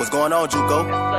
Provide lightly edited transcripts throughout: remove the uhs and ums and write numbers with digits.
What's going on, Juco?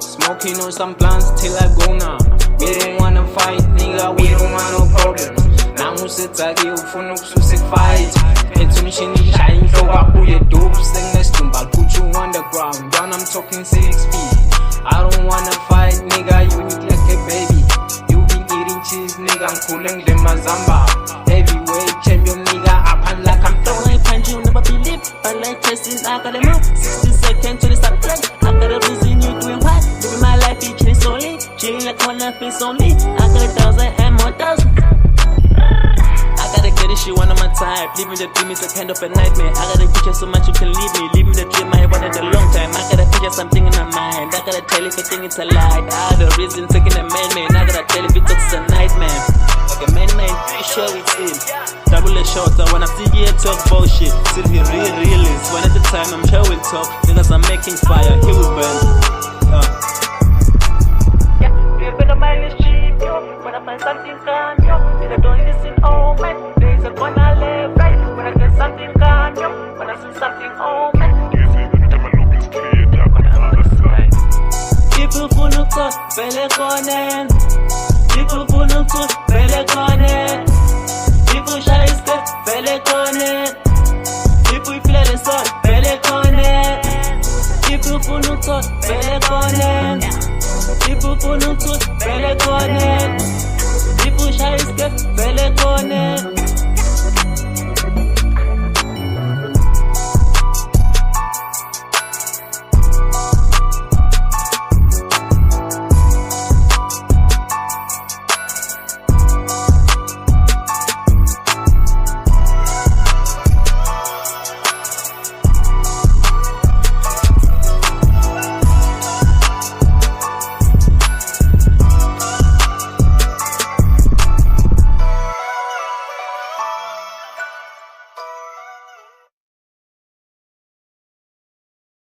Smoking on some plants till I go now. We don't wanna fight, nigga, we don't want no problems. Namusetsaki ufuna ukususa fight. Phethe umshini shine inhloka uye dope sing nesidumba I'll put you on the ground. Down I'm talking 6 feet. I don't wanna fight, nigga, you look like a baby. You been eating cheese, nigga, I'm cooling them Mazamba. Heavyweight champion, nigga, up and like I'm throwing punch, you never believe. But like testing, I got them up. 60 seconds to the start play. I got a reason you doing what? Living my life each day slowly. Chilling like one life is only. I got 1,000 and more thousand. I gotta get this shit one of my type. Living the dream is a kind of a nightmare. I gotta picture so much you can leave me. Living the dream I wanted a long time. I gotta picture something in my mind. I gotta tell if you think it's a lie. I the reason taking a man. I gotta tell if it talks a nightmare. Like a man, pretty sure it's him. Double a shot, I wanna see you talk bullshit. Still he realist. When at the time I'm sure we'll talk. Niggas I'm making fire, he will burn. Living a mile is cheap, yo. When I find something calm, yo. If I don't listen, oh man, days are gonna live right. When I get something calm, yo. When I see something, oh man. People who look up, belly gone. People who look up, belly gone.